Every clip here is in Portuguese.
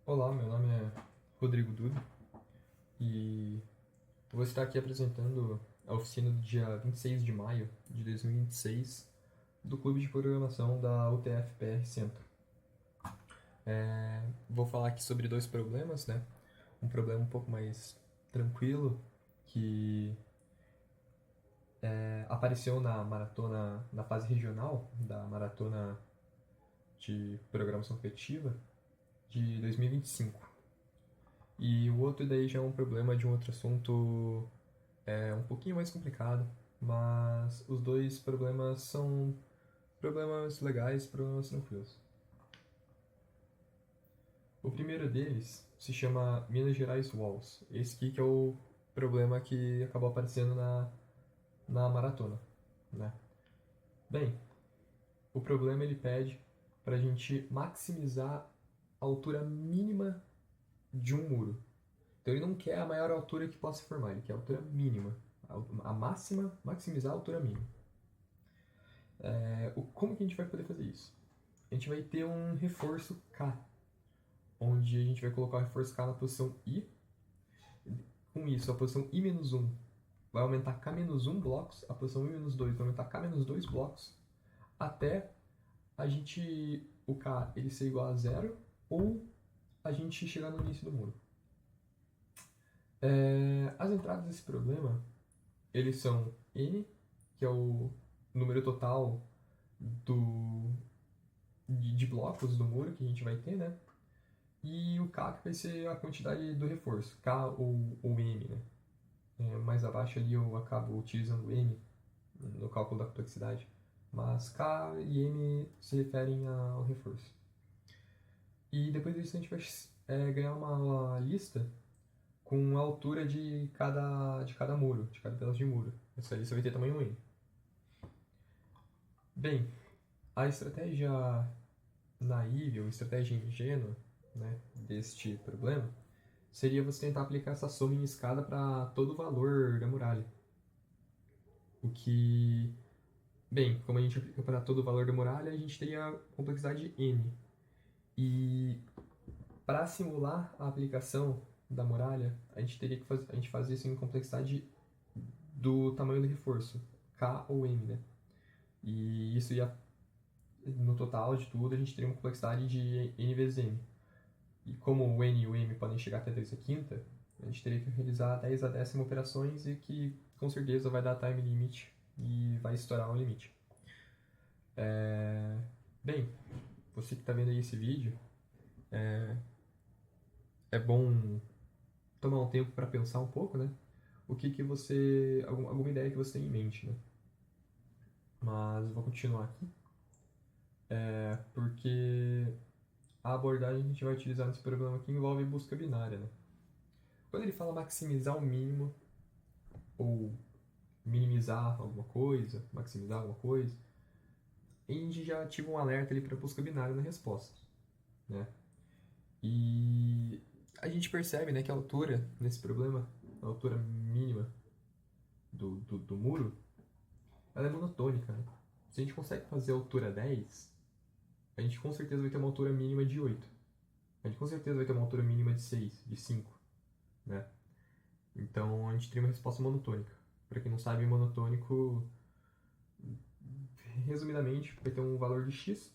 Olá, meu nome é Rodrigo Duda e vou estar aqui apresentando a oficina do dia 26 de maio de 2026 do Clube de Programação da UTF-PR Centro. Vou falar aqui sobre dois problemas, né? Um problema um pouco mais tranquilo que apareceu na maratona, na fase regional da maratona de programação efetiva de 2025. E o outro daí já é um problema de um outro assunto um pouquinho mais complicado, mas os dois problemas são problemas legais, problemas tranquilos. O primeiro deles se chama Minas Gerais Walls. Esse aqui que é o problema que acabou aparecendo na maratona, né? Bem, o problema ele pede para a gente maximizar a altura mínima de um muro. Então ele não quer a maior altura que possa formar, ele quer a altura mínima. A máxima, maximizar a altura mínima. Como que a gente vai poder fazer isso? A gente vai ter um reforço K, onde a gente vai colocar o reforço K na posição I. Com isso, a posição I-1 vai aumentar K-1 blocos, a posição I-2 vai aumentar K-2 blocos, até o K ele ser igual a zero ou a gente chegar no início do muro. As entradas desse problema, eles são N, que é o número total de blocos do muro que a gente vai ter, né? E o K que vai ser a quantidade do reforço, K ou M, né? Mais abaixo ali eu acabo utilizando M no cálculo da complexidade, mas K e M se referem ao reforço. E depois disso a gente vai ganhar uma lista com a altura de cada muro, de cada pedaço de muro. Essa lista vai ter tamanho N. Bem, a estratégia naive ou estratégia ingênua, né, deste problema seria você tentar aplicar essa soma em escada para todo o valor da muralha. O que, bem, como a gente aplica para todo o valor da muralha, a gente teria complexidade n. E para simular a aplicação da muralha, a gente teria que fazer isso em complexidade do tamanho do reforço, K ou M, né? E isso ia, no total de tudo, a gente teria uma complexidade de n vezes m. E como o n e o m podem chegar até 10 a quinta, a gente teria que realizar 10 a décima operações e que com certeza vai dar time limit e vai estourar o limite. Bem, você que está vendo aí esse vídeo, é bom tomar um tempo para pensar um pouco, né? O que você, alguma ideia que você tem em mente, né? Mas vou continuar aqui, porque a abordagem que a gente vai utilizar nesse problema aqui envolve busca binária, né? Quando ele fala maximizar o mínimo ou minimizar alguma coisa, maximizar alguma coisa, a gente já ativa um alerta ali para busca binária na resposta, né? E a gente percebe, né, que a altura nesse problema, a altura mínima do muro, ela é monotônica, né? Se a gente consegue fazer a altura 10, a gente com certeza vai ter uma altura mínima de 8. A gente com certeza vai ter uma altura mínima de 6, de 5, né? Então a gente teria uma resposta monotônica. Para quem não sabe, monotônico, resumidamente, vai ter um valor de x,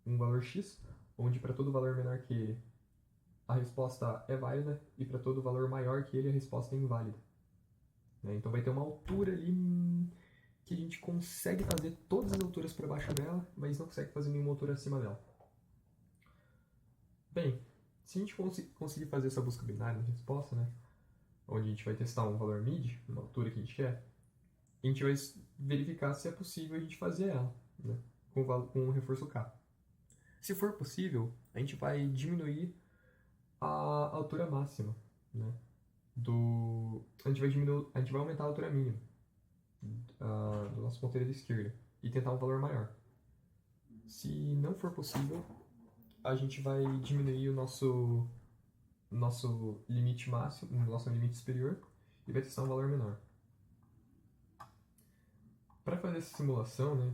um valor x, onde para todo valor menor que a resposta é válida e para todo valor maior que ele a resposta é inválida. Né? Então vai ter uma altura ali que a gente consegue fazer todas as alturas para baixo dela, mas não consegue fazer nenhuma altura acima dela. Bem, se a gente conseguir fazer essa busca binária na resposta, né, onde a gente vai testar um valor mid, uma altura que a gente quer, a gente vai verificar se é possível a gente fazer ela, né, com um reforço K. Se for possível, a gente vai diminuir a altura máxima, né, a gente vai aumentar a altura mínima do nosso ponteiro da esquerda e tentar um valor maior. Se não for possível, a gente vai diminuir o nosso limite máximo, o nosso limite superior e vai testar um valor menor. Para fazer essa simulação, né,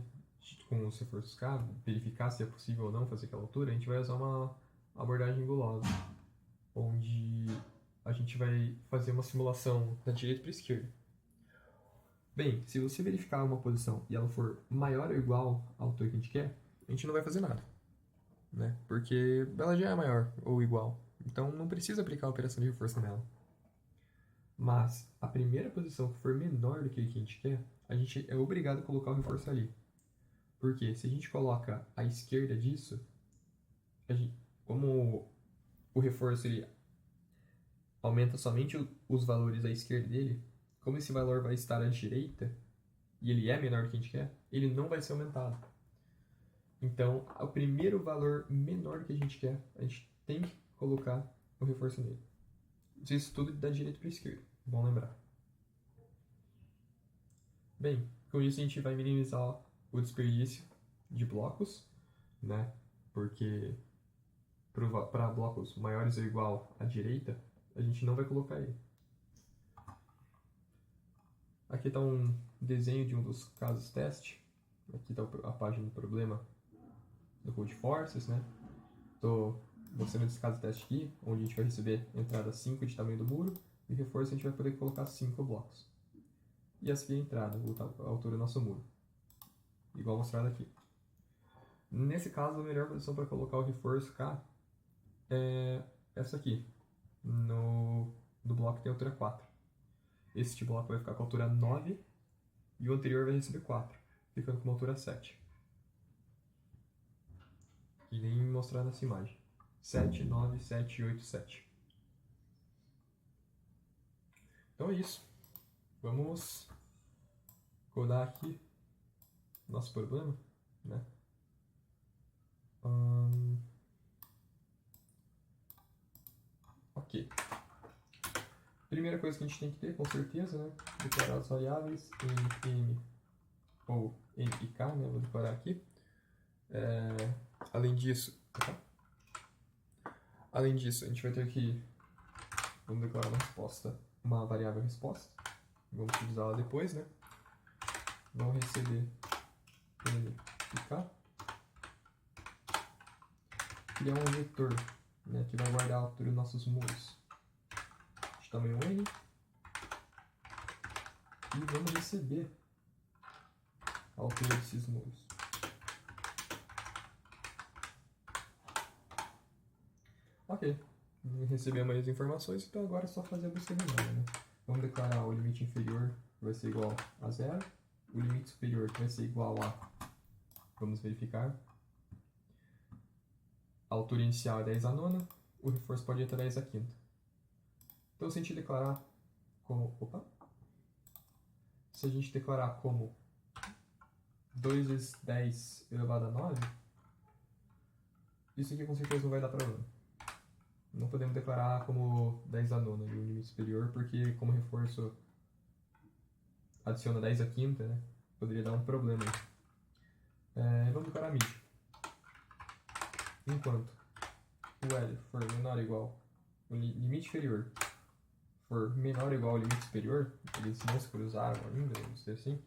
com os reforços K, verificar se é possível ou não fazer aquela altura, a gente vai usar uma abordagem gulosa. onde a gente vai fazer uma simulação da direita para a esquerda. Bem, se você verificar uma posição e ela for maior ou igual à altura que a gente quer, a gente não vai fazer nada, né? Porque ela já é maior ou igual, então não precisa aplicar a operação de reforço nela. Mas a primeira posição que for menor do que a gente quer, a gente é obrigado a colocar o reforço ali. Porque se a gente coloca à esquerda disso, como o reforço ele aumenta somente os valores à esquerda dele, como esse valor vai estar à direita, e ele é menor do que a gente quer, ele não vai ser aumentado. Então, o primeiro valor menor do que a gente quer, a gente tem que colocar o reforço nele. Isso tudo da direita para a esquerda, bom lembrar. Bem, com isso a gente vai minimizar o desperdício de blocos, né? Porque para blocos maiores ou igual à direita, a gente não vai colocar ele. Aqui está um desenho de um dos casos teste. Aqui está a página do problema do Codeforces, né? Estou mostrando esse caso teste aqui, onde a gente vai receber entrada 5 de tamanho do muro e reforço a gente vai poder colocar 5 blocos. E essa aqui é a entrada, a altura do nosso muro, igual mostrado aqui. Nesse caso, a melhor posição para colocar o reforço cá é essa aqui, no bloco que tem altura 4. Este bloco vai ficar com a altura 9 e o anterior vai receber 4, ficando com uma altura 7. Que nem mostrar nessa imagem. 7, 9, 7, 8, 7. Então é isso. Vamos codar aqui nosso problema, né? Ok. Primeira coisa que a gente tem que ter, com certeza, né? Declarar as variáveis em M ou N e K, né? Vou declarar aqui. Além disso, a gente vai ter que, vamos declarar uma variável resposta. Vamos utilizá-la depois, né? Vamos receber N e K. Criar um vetor, né? Que vai guardar a altura dos nossos muros de tamanho N. E vamos receber a altura desses muros. Ok, recebemos aí as informações, então agora é só fazer a busca remota, né? Vamos declarar o limite inferior que vai ser igual a 0, o limite superior que vai ser igual a, vamos verificar, a altura inicial é 10 a nona, o reforço pode ir até 10 a quinta. Então se a gente declarar como, se a gente declarar como 2 vezes 10 elevado a 9, isso aqui com certeza não vai dar problema. Não podemos declarar como 10 a nona e o limite superior, porque como reforço adiciona 10 a quinta, né? Poderia dar um problema aí. Vamos declarar mid. Enquanto o L for menor ou igual, o limite inferior for menor ou igual ao limite superior, eles não se cruzaram ainda, vamos dizer assim,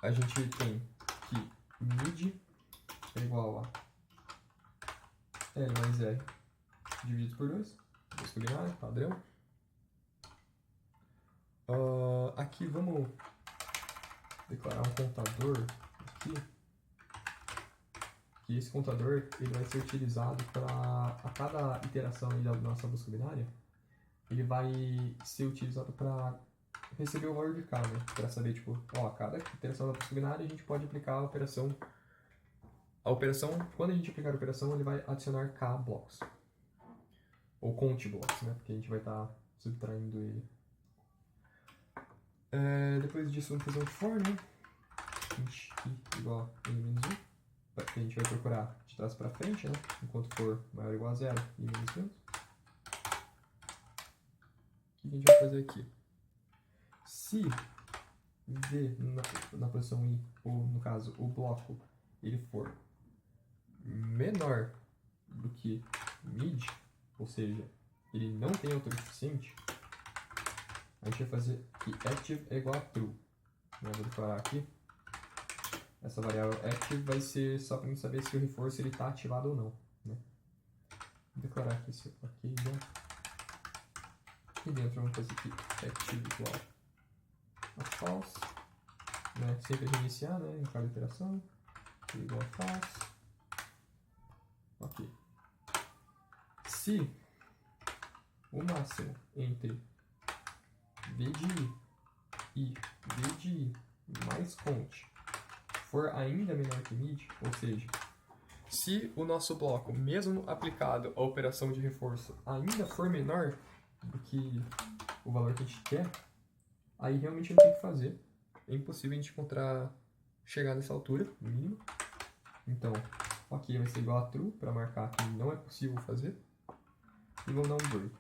a gente tem que mid é igual a L mais R dividido por 2, busca binário, padrão. Aqui vamos declarar um contador aqui, que esse contador ele vai ser utilizado para a cada iteração da nossa busca binária, ele vai ser utilizado para receber o valor de K, né? Para saber, tipo, a cada iteração da busca binária a gente pode aplicar a operação. A operação, quando a gente aplicar a operação, ele vai adicionar K blocos. Ou count blocos, né? Porque a gente vai estar subtraindo ele. Depois disso, vamos fazer um for, né? Int i igual a n menos 1. A gente vai procurar de trás para frente, né? Enquanto for maior ou igual a 0 e menos 1. O que a gente vai fazer aqui? Se v na posição i, ou no caso o bloco, ele for menor do que mid, ou seja, ele não tem altura suficiente, a gente vai fazer que active é igual a true. Eu vou declarar aqui. Essa variável active vai ser só para a gente saber se o reforço está ativado ou não, né? declarar aqui esse ok já. E dentro vamos fazer aqui active igual a false, né? Sempre reiniciar, né? Em cada iteração. Igual a false. Ok. Se o máximo entre v de i e v de i mais count for ainda menor que mid, ou seja, se o nosso bloco, mesmo aplicado a operação de reforço, ainda for menor do que o valor que a gente quer, aí realmente não tem o que fazer. É impossível a gente chegar nessa altura, no mínimo. Então, ok vai ser igual a true, para marcar que não é possível fazer. E vamos dar um break.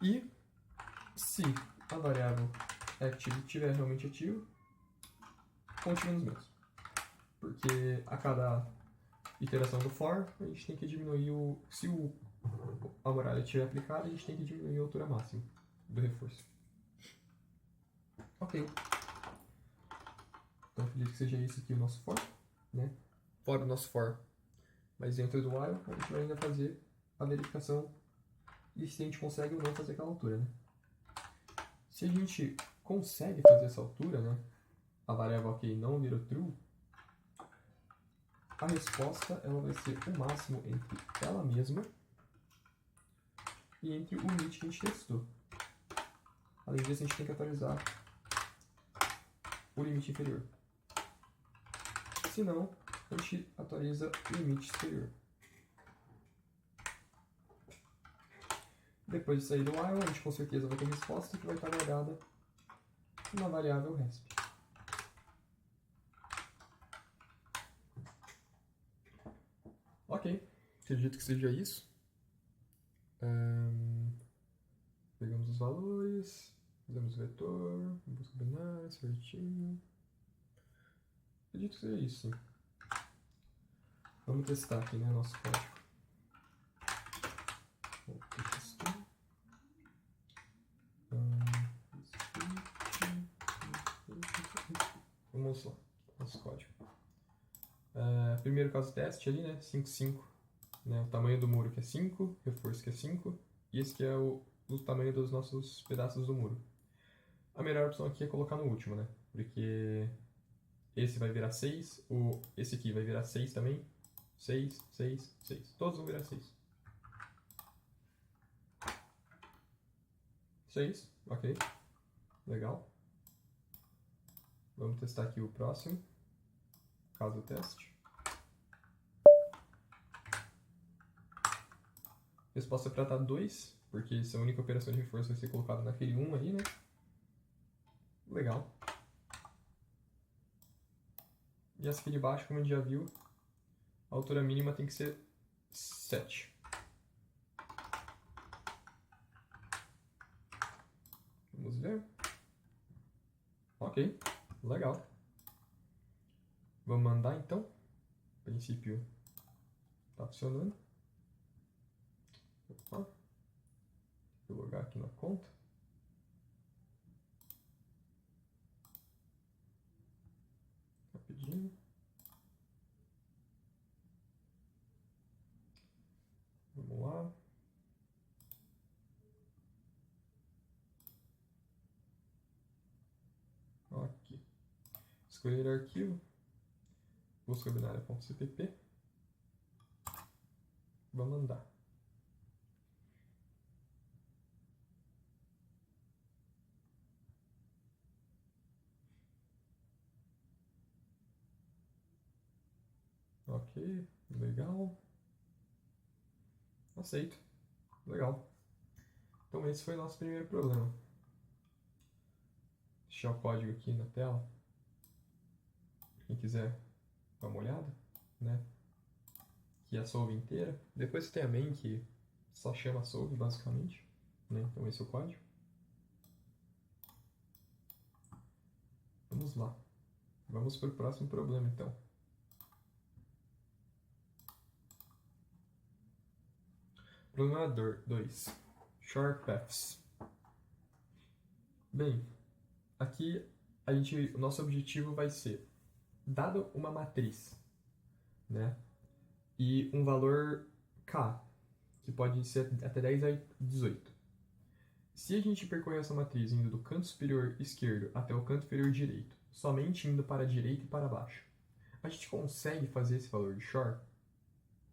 E se a variável active estiver realmente ativa, continua nos mesmos. Porque a cada iteração do for, a gente tem que diminuir se a muralha estiver aplicada, a gente tem que diminuir a altura máxima do reforço. Ok. Então, acredito que seja isso aqui o nosso for, né? Fora o nosso for, mas dentro do while, a gente vai ainda fazer a verificação de se a gente consegue ou não fazer aquela altura, né? Se a gente consegue fazer essa altura, né? A variável ok não virou true, a resposta ela vai ser o máximo entre ela mesma e entre o limite que a gente testou. Além disso, a gente tem que atualizar o limite inferior. Se não, a gente atualiza o limite superior. Depois de sair do while, a gente com certeza vai ter resposta que vai estar guardada na variável resp. Ok, acredito que seja isso. Pegamos os valores, fizemos o vetor, busca binária, certinho. Acredito que seja isso, sim. Vamos testar aqui, né, nosso código. Vamos lá, nosso código. Primeiro caso teste ali, né, 5, 5. Né, o tamanho do muro que é 5, reforço que é 5, e esse que é o tamanho dos nossos pedaços do muro. A melhor opção aqui é colocar no último, né, porque esse vai virar 6, esse aqui vai virar 6 também, 6, 6, 6, todos vão virar 6. 6, ok, legal. Vamos testar aqui o próximo, caso teste. Resposta para estar 2, porque essa única operação de reforço vai ser colocada naquele 1 ali, né? Legal. E essa aqui de baixo, como a gente já viu, a altura mínima tem que ser 7. Vamos ver. Ok, legal. Vamos mandar então. A princípio está funcionando. Opa. Vou logar aqui na conta. Rapidinho. Vamos lá. Aqui. Escolher arquivo. Busca binária.cpp. Vamos mandar. Ok, legal. Aceito. Legal. Então esse foi o nosso primeiro problema. Vou deixar o código aqui na tela. Quem quiser dar uma olhada, né? Que é a solve inteira. Depois tem a main que só chama solve basicamente, né? Então esse é o código. Vamos lá. Vamos para o próximo problema então. Problema 2. Short paths. Bem, aqui o nosso objetivo vai ser, dado uma matriz, né? e um valor K, que pode ser até 10 a 18. Se a gente percorrer essa matriz indo do canto superior esquerdo até o canto inferior direito, somente indo para a direita e para baixo, a gente consegue fazer esse valor de Shor?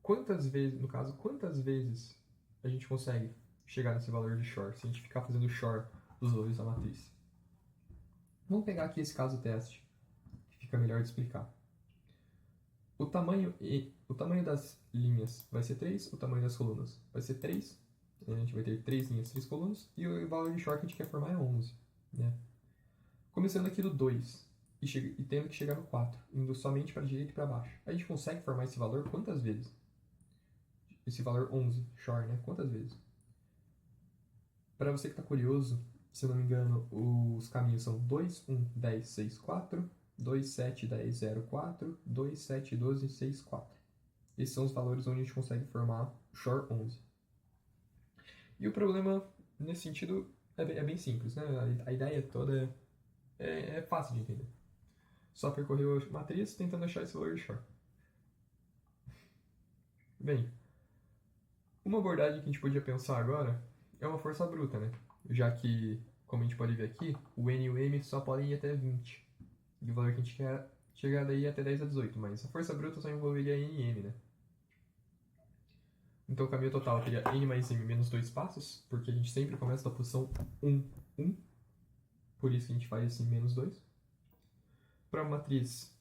Quantas vezes a gente consegue chegar nesse valor de Shor se a gente ficar fazendo Shor dos valores da matriz? Vamos pegar aqui esse caso teste, que fica melhor de explicar. O tamanho das linhas vai ser 3, o tamanho das colunas vai ser 3. A gente vai ter 3 linhas, 3 colunas, e o valor de Shor que a gente quer formar é 11. Né? Começando aqui do 2 e tendo que chegar no 4, indo somente para a direita e para baixo. A gente consegue formar esse valor quantas vezes? Esse valor 11, Shor, né? Quantas vezes? Para você que está curioso, se eu não me engano, os caminhos são 2, 1, 10, 6, 4, 2, 7, 10, 0, 4, 2, 7, 12, 6, 4. Esses são os valores onde a gente consegue formar Shor 11. E o problema, nesse sentido, é bem simples, né? A ideia toda é fácil de entender. Só percorreu a matriz tentando achar esse valor de Shor. Bem, uma abordagem que a gente podia pensar agora é uma força bruta, né? Já que, como a gente pode ver aqui, o N e o M só podem ir até 20. E o valor que a gente quer chegar daí é até 10 a 18, mas a força bruta só envolveria N e M, né? Então o caminho total teria N mais M menos 2 passos, porque a gente sempre começa da posição 1, 1. Por isso que a gente faz assim, menos 2. Para uma matriz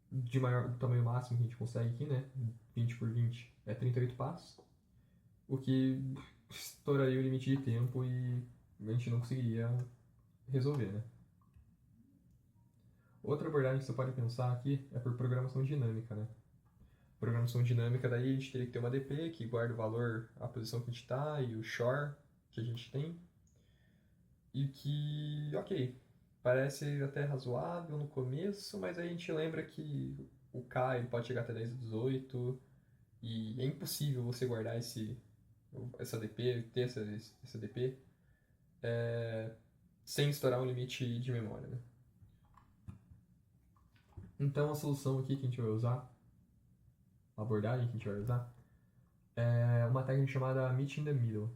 de maior tamanho máximo que a gente consegue aqui, né? 20 por 20 é 38 passos. O que estouraria o limite de tempo e a gente não conseguiria resolver, né? Outra abordagem que você pode pensar aqui é por programação dinâmica, né? Programação dinâmica, daí a gente teria que ter uma DP que guarda o valor, a posição que a gente está e o Shor que a gente tem. E que, ok, parece até razoável no começo, mas aí a gente lembra que o K ele pode chegar até 10 a 18 e é impossível você guardar essa DP, ter essa DP, sem estourar um limite de memória, né? Então a solução aqui que a gente vai usar, a abordagem que a gente vai usar, é uma técnica chamada Meet in the Middle.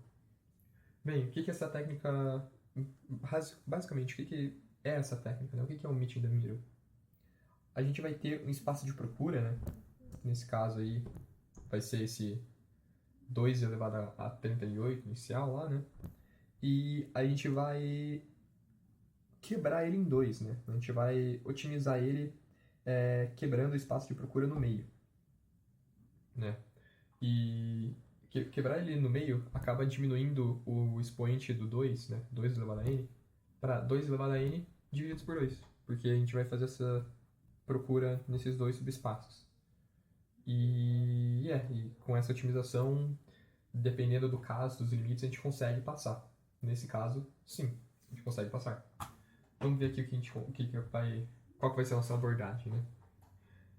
Bem, o que é essa técnica, basicamente, o que é essa técnica, né? O que é o Meet in the Middle? A gente vai ter um espaço de procura, né? Nesse caso aí, vai ser esse 2 elevado a 38 inicial lá, né? E a gente vai quebrar ele em dois, né? A gente vai otimizar ele quebrando o espaço de procura no meio, né? E quebrar ele no meio acaba diminuindo o expoente do 2, né? 2 elevado a n, para 2 elevado a n divididos por 2, porque a gente vai fazer essa procura nesses dois subespaços. E com essa otimização, dependendo do caso, dos limites, a gente consegue passar. Nesse caso, sim, a gente consegue passar. Vamos ver aqui qual que vai ser a nossa abordagem, né?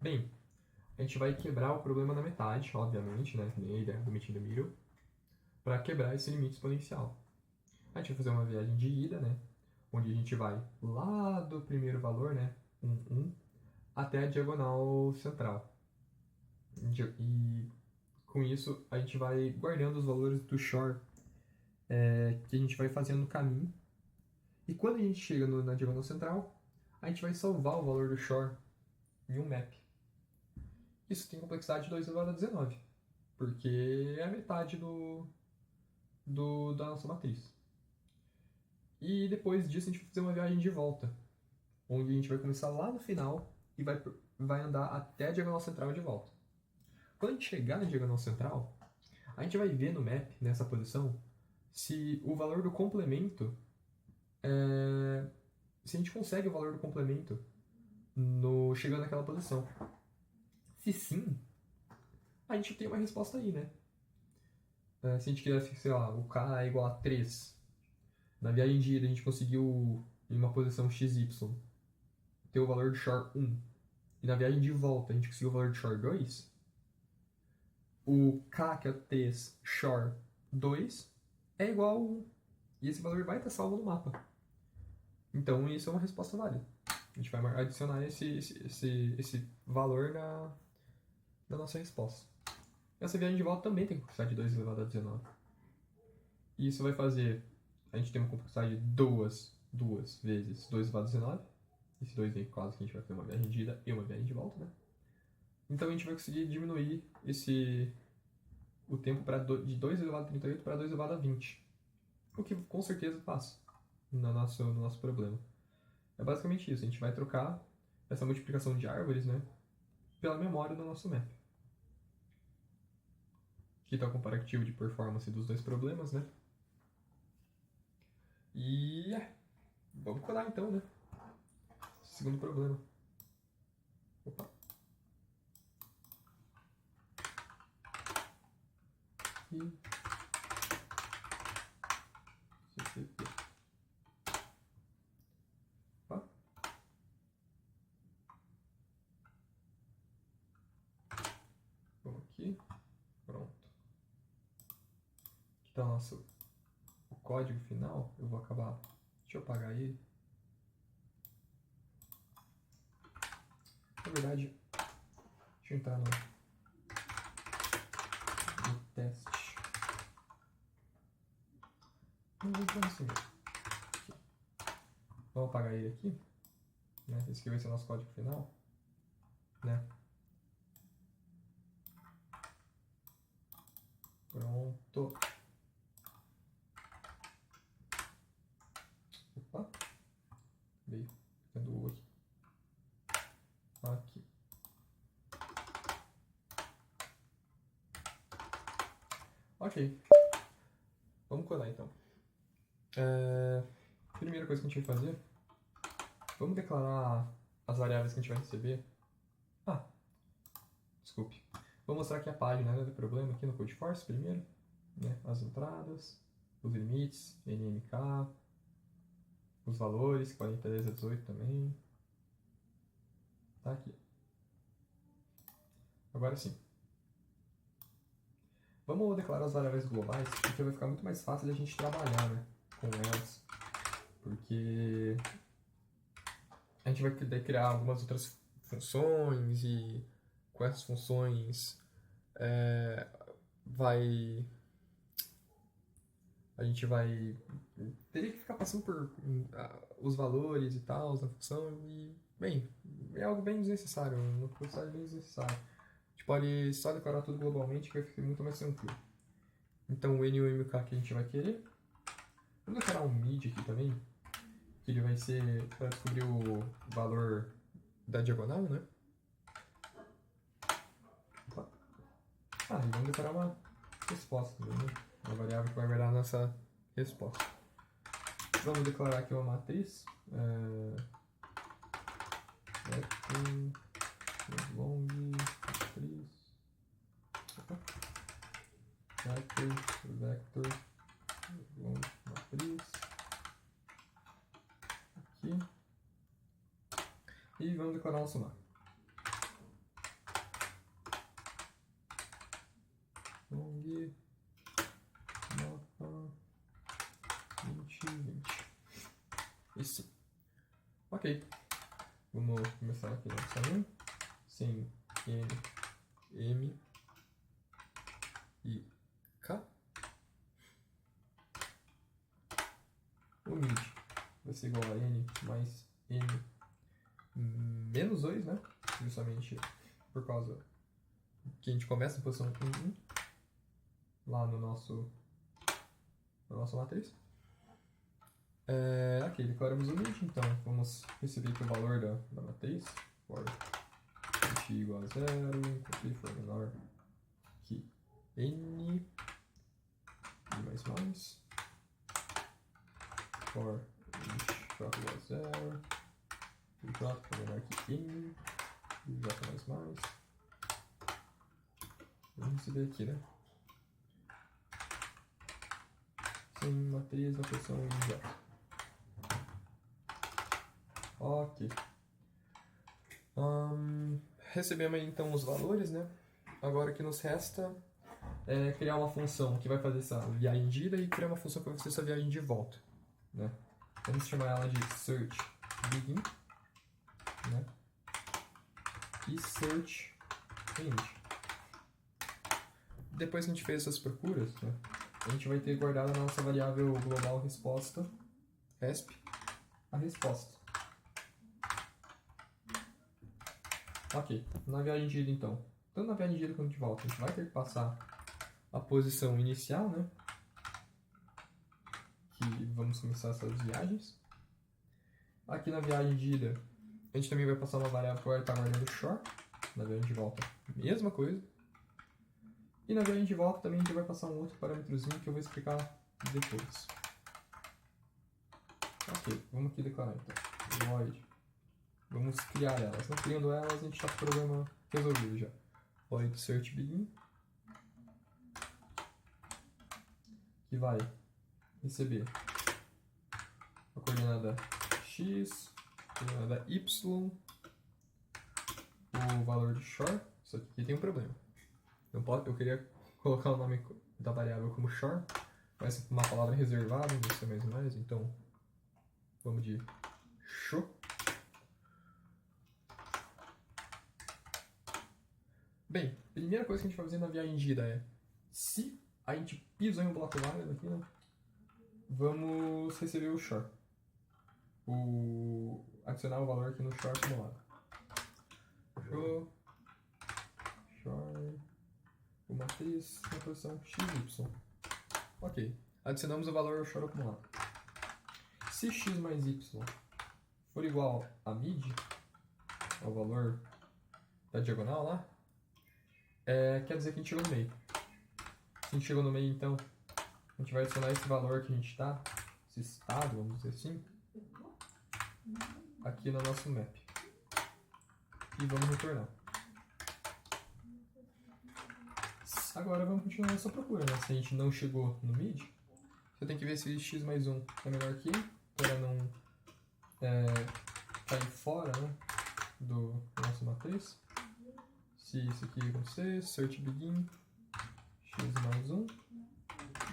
Bem, a gente vai quebrar o problema na metade, obviamente, né? Que nem a ideia do Meet in the Middle, para quebrar esse limite exponencial. A gente vai fazer uma viagem de ida, né? Onde a gente vai lá do primeiro valor, né? 1, 1, até a diagonal central. E com isso, a gente vai guardando os valores do Shor que a gente vai fazendo no caminho. E quando a gente chega na diagonal central, a gente vai salvar o valor do Shor em um map. Isso tem complexidade de 2 elevado a 19, porque é a metade da nossa matriz. E depois disso a gente vai fazer uma viagem de volta, onde a gente vai começar lá no final e vai andar até a diagonal central de volta. Quando a gente chegar na diagonal central, a gente vai ver no map, nessa posição, se o valor do complemento se a gente consegue o valor do complemento chegando naquela posição. Se sim, a gente tem uma resposta aí, né? Se a gente quisesse, sei lá, o K é igual a 3, na viagem de ida a gente conseguiu, em uma posição XY, ter o valor de Shor 1, e na viagem de volta a gente conseguiu o valor de Shor 2, o K, que é o 3, Shor 2, é igual a 1. E esse valor vai estar salvo no mapa. Então isso é uma resposta válida. A gente vai adicionar esse valor na nossa resposta. essa viagem de volta também tem complexidade de 2 elevado a 19. E isso vai fazer, a gente tem uma complexidade de 2 vezes 2 elevado a 19. Esse 2 aí, quase que a gente vai ter uma viagem de ida e uma viagem de volta, né? Então a gente vai conseguir diminuir o tempo de 2 elevado a 38 para 2 elevado a 20. O que com certeza passa no nosso problema. É basicamente isso, a gente vai trocar essa multiplicação de árvores, né, pela memória do nosso map. Aqui está o comparativo de performance dos dois problemas, né? E vamos codar então, né? Segundo problema. Opa. E CCP. Opa. Vamos aqui. Pronto. Aqui está o código final. Eu vou acabar. Deixa eu apagar ele. Na verdade, deixa eu entrar no teste. Não vou entrar assim mesmo. Aqui. Vamos apagar ele aqui. Né? Esse aqui vai ser o nosso código final. Né? Pronto. Opa. Veio. Ficando o aqui. Aqui. Ok. Vamos colar então. Primeira coisa que a gente vai fazer. Vamos declarar as variáveis que a gente vai receber. Desculpe. Vou mostrar aqui a página, né, do problema aqui no Codeforce primeiro. Né, as entradas, os limites, NMK, os valores, 43 a 18 também. Tá aqui. Agora sim. Vamos declarar as variáveis globais, porque vai ficar muito mais fácil de a gente trabalhar, né, com elas. Porque a gente vai criar algumas outras funções e com essas funções a gente vai teria que ficar passando por os valores e tal da função e, bem, é algo bem desnecessário, uma possibilidade bem desnecessária. A gente pode só declarar tudo globalmente que vai ficar muito mais tranquilo. Então o N e o MK que a gente vai querer. Vamos declarar um mid aqui também, que ele vai ser para descobrir o valor da diagonal, né? Opa. E vamos declarar uma resposta também, né? Uma variável que vai guardar a nossa resposta. Vamos declarar aqui uma matriz. Long matriz. Vector long matriz. Aqui. E vamos declarar uma somar. Long mapa 20. Isso. Ok. Vamos começar aqui nossa linha. Sem N, M e K. O mid vai ser igual a N mais N menos 2, né? Justamente por causa que a gente começa em posição 1, 1 lá na nossa matriz. Aqui, declaramos o mid, então vamos receber aqui o valor da matriz. For int igual a 0, enquanto ele for menor que n e mais. For int j igual a 0, e j for menor que n e j mais. Vamos receber aqui, né? Sem matriz na posição j. Ok. Recebemos aí então os valores, né? Agora o que nos resta é criar uma função que vai fazer essa viagem de ida e criar uma função que vai fazer essa viagem de volta, né? Vamos chamar ela de search begin, né? E search end. depois que a gente fez essas procuras, né, a gente vai ter guardado a nossa variável global resposta, resp, a resposta. Ok, na viagem de ida então. Tanto na viagem de ida quanto de volta, a gente vai ter que passar a posição inicial, né? Que vamos começar essas viagens. Aqui na viagem de ida, a gente também vai passar uma variável que vai estar guardando shore. Na viagem de volta, mesma coisa. E na viagem de volta também a gente vai passar um outro parâmetrozinho que eu vou explicar depois. Ok, vamos aqui declarar então. Void. Vamos criar elas. Não criando elas, a gente está com o problema resolvido já. Void search begin. Que vai receber a coordenada x, a coordenada y, o valor de shore. Só que aqui tem um problema. Eu queria colocar o nome da variável como shore, mas uma palavra reservada no C++, então vamos de show. Bem, primeira coisa que a gente vai fazer na viagem de ida é, se a gente pisou em um bloco válido aqui, né, vamos receber o shore. Adicionar o valor aqui no shore acumulado. Shore, o matriz na posição xy. Ok, adicionamos o valor ao shore acumulado. Se x mais y for igual a mid, ao valor da diagonal lá, quer dizer que a gente chegou no meio. Se a gente chegou no meio, então, a gente vai adicionar esse valor que a gente está, esse estado, vamos dizer assim, aqui no nosso map. E vamos retornar. Agora vamos continuar essa procura, né? Se a gente não chegou no mid, você tem que ver se x mais 1 é melhor que para não cair fora, né, do nosso matriz. Se isso aqui acontecer, search begin, x mais 1,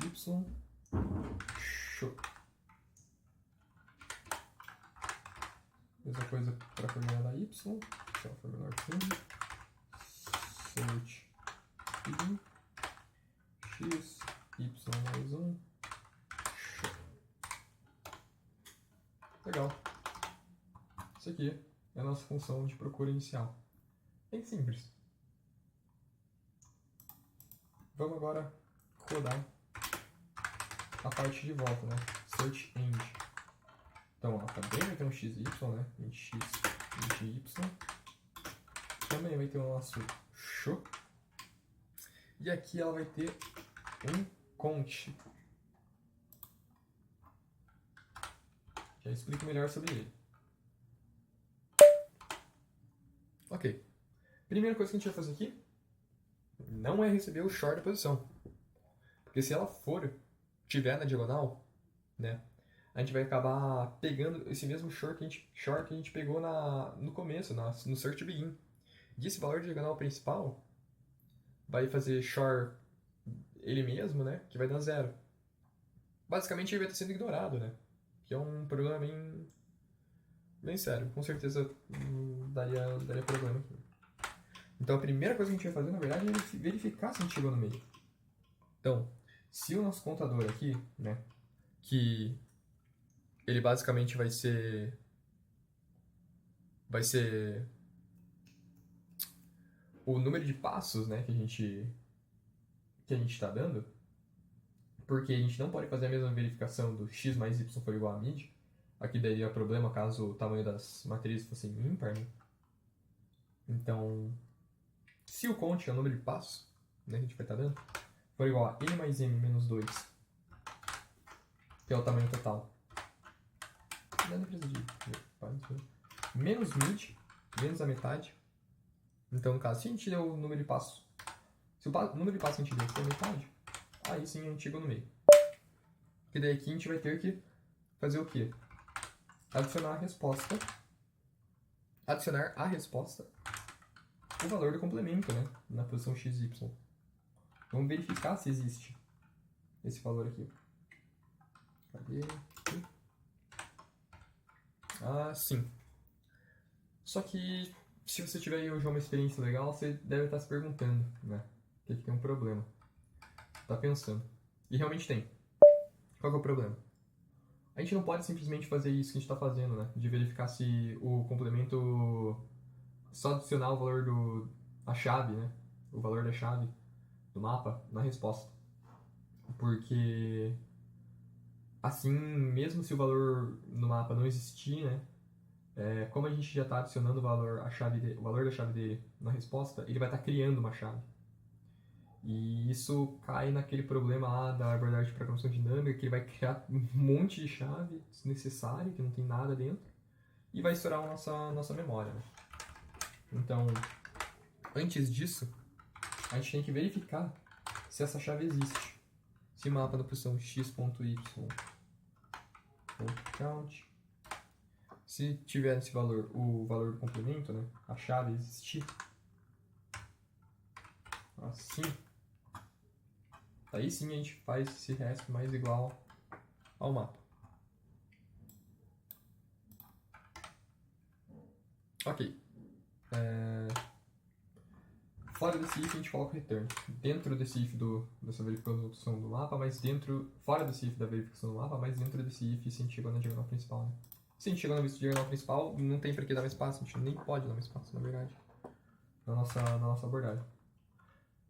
y, show. Mesma coisa para a coordenada y, se ela for menor que 1, search begin, x, y mais 1, show. Legal. Isso aqui é a nossa função de procura inicial. Bem simples. Vamos agora rodar a parte de volta, né? Search end. Então, ela também vai ter um xy, né? 20x, 20y. Também vai ter o nosso show. E aqui ela vai ter um count. Já explico melhor sobre ele. Ok. Primeira coisa que a gente vai fazer aqui não é receber o short da posição. Porque se ela tiver na diagonal, né, a gente vai acabar pegando esse mesmo short que a gente pegou no começo, no search begin. E esse valor de diagonal principal vai fazer short ele mesmo, né, que vai dar 0. Basicamente ele vai estar sendo ignorado, né, que é um problema bem sério. Com certeza daria problema aqui. Então a primeira coisa que a gente vai fazer, na verdade, é verificar se a gente chegou no meio. Então, se o nosso contador aqui, né, que ele basicamente vai ser o número de passos, né, que a gente está dando, porque a gente não pode fazer a mesma verificação do x mais y for igual a mid. Aqui daria problema caso o tamanho das matrizes fosse ímpar, né? Então, se o count é o número de passos, né, que a gente vai estar dando, for igual a n mais m menos 2, que é o tamanho total, não precisa de menos mid, menos a metade. Então, no caso, se a gente deu o número de passos, se o número de passos que a gente deu for metade, aí sim a gente chegou no meio. E daí aqui a gente vai ter que fazer o quê? Adicionar à resposta o valor do complemento, né, na posição xy. Vamos verificar se existe esse valor aqui. Cadê? Ah, sim. Só que se você tiver aí já uma experiência legal, você deve estar se perguntando, né, que aqui tem um problema. tá pensando. E realmente tem. Qual que é o problema? A gente não pode simplesmente fazer isso que a gente está fazendo, né? De verificar se o complemento só adicionar o valor a chave, né? O valor da chave do mapa na resposta. Porque assim, mesmo se o valor no mapa não existir, né? Como a gente já está adicionando o valor da chave dele na resposta, ele vai estar criando uma chave. E isso cai naquele problema lá da abordagem de programação dinâmica, que ele vai criar um monte de chave desnecessária, que não tem nada dentro, e vai estourar a nossa memória. Né? Então, antes disso, a gente tem que verificar se essa chave existe. Se o mapa da posição x.y.count, se tiver esse valor, o valor do complemento, né, a chave existir, assim, aí sim a gente faz esse resp mais igual ao mapa. Ok. Fora desse if a gente coloca o return. Dentro desse if dessa verificação do mapa, mas fora desse if da verificação do mapa, mas dentro desse if se a gente chegou na diagonal principal. Né? Se a gente chegou na diagonal principal, não tem pra que dar mais espaço, a gente nem pode dar mais espaço, na verdade, na nossa abordagem.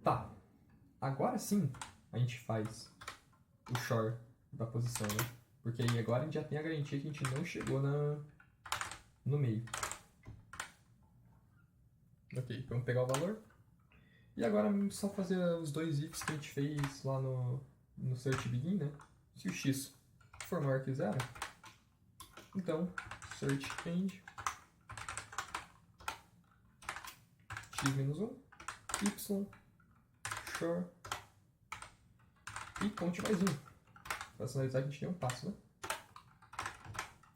Tá, agora sim a gente faz o shore da posição, né? Porque aí agora a gente já tem a garantia que a gente não chegou no meio. Ok, vamos pegar o valor. E agora só fazer os dois ifs que a gente fez lá no search begin, né? Se o x for maior que 0, então search end x-1, y, shore e conte mais 1. Para sinalizar que a gente tem um passo, né?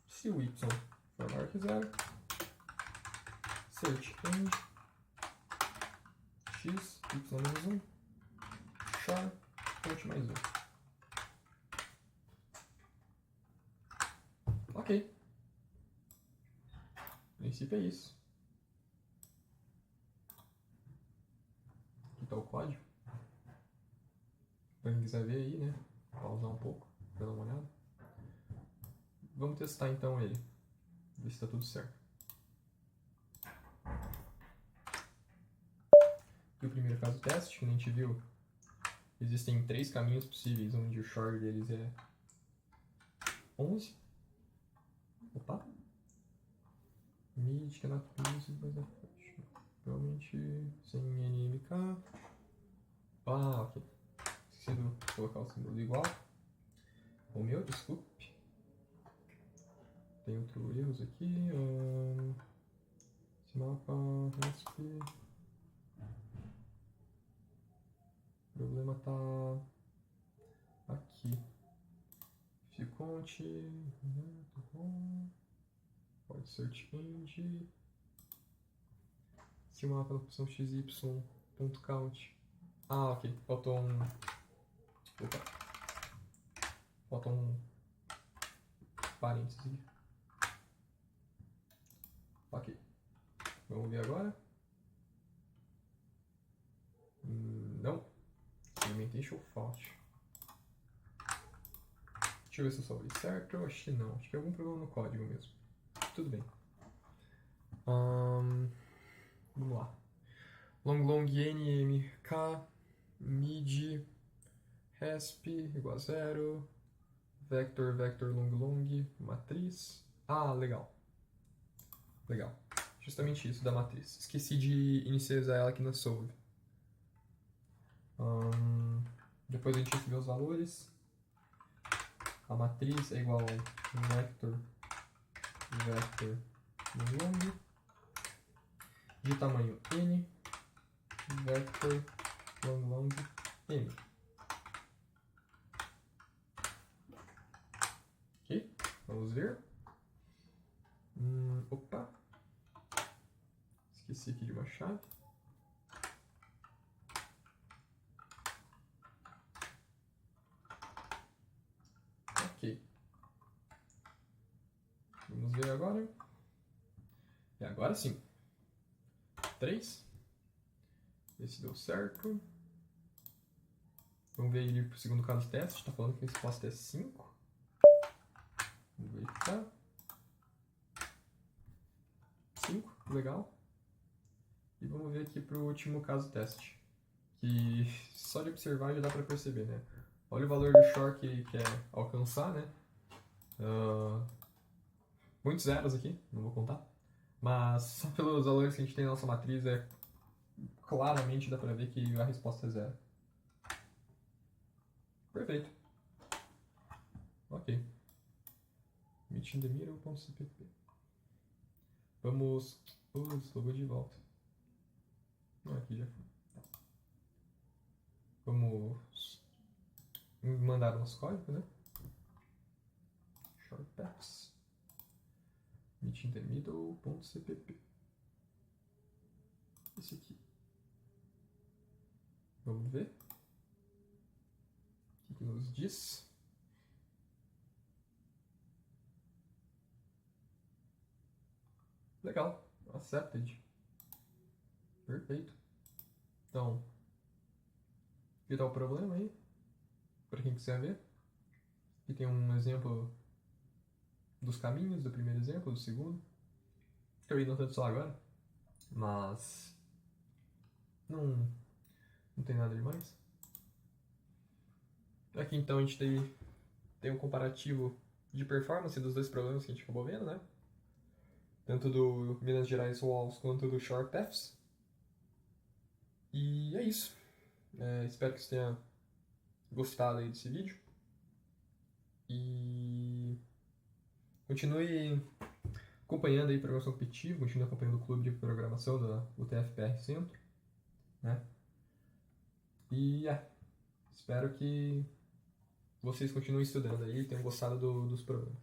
Se o y for maior que 0, search end x, y-1, shore, conte mais 1. Ok. No princípio é isso. Aqui está o código. Para quem quiser ver aí, né? Pausar um pouco para dar uma olhada. Vamos testar então ele. Ver se está tudo certo. E o primeiro caso teste, que a gente viu, existem 3 caminhos possíveis, onde o short deles é 11. Opa! Mid, cannot use, provavelmente sem NMK. Ah, ok. Esqueci de colocar o símbolo igual. O meu, desculpe. Tem outros erros aqui. Esse mapa, resp. O problema tá aqui. Fconte, pode search end. Se o mapa da opção xy.count. Ah, ok. Faltou um. Opa. Faltou um parênteses aqui. Ok. Vamos ver agora. Não. Implementation fault. Deixa eu ver se eu salvei certo. Eu acho que não. Acho que é algum problema no código mesmo. Tudo bem. Vamos lá. Long nmk mid resp igual a 0 vector long matriz. Ah, legal. Legal. Justamente isso da matriz. Esqueci de inicializar ela aqui na solve. Depois a gente vê os valores. A matriz é igual a vector long de tamanho n vector long m. Ok, vamos ver. Opa, esqueci aqui de uma chave. Ok, vamos ver agora. E agora sim. 3. Ver se deu certo. Vamos ver aí pro segundo caso do teste. Está falando que a resposta é 5. Vamos verificar. 5, legal. E vamos ver aqui pro último caso do teste. Que só de observar já dá para perceber, né? Olha o valor do short que ele quer alcançar, né? Muitos zeros aqui, não vou contar. Mas só pelos valores que a gente tem na nossa matriz, claramente dá para ver que a resposta é 0. Perfeito. Ok. Meeting the middle.cpp. Vamos... Deslogou de volta. Não, aqui já foi. Vamos mandar o nosso código, né? Short paths. Meeting the middle.cpp. Esse aqui. Vamos ver. O que nos diz? Legal. Accepted. Perfeito. Então, aqui está o problema aí. Para quem quiser ver. Aqui tem um exemplo dos caminhos, do primeiro exemplo, do segundo. Eu ia não tanto só agora. Mas não tem nada demais. Aqui então a gente tem um comparativo de performance dos dois problemas que a gente acabou vendo, né? Tanto do Minas Gerais Walls quanto do Short Paths. E é isso. Espero que você tenha gostado aí desse vídeo. E continue acompanhando aí a programação competitiva, continue acompanhando o clube de programação da UTF-PR Centro, né? E espero que vocês continuem estudando aí e tenham gostado dos programas.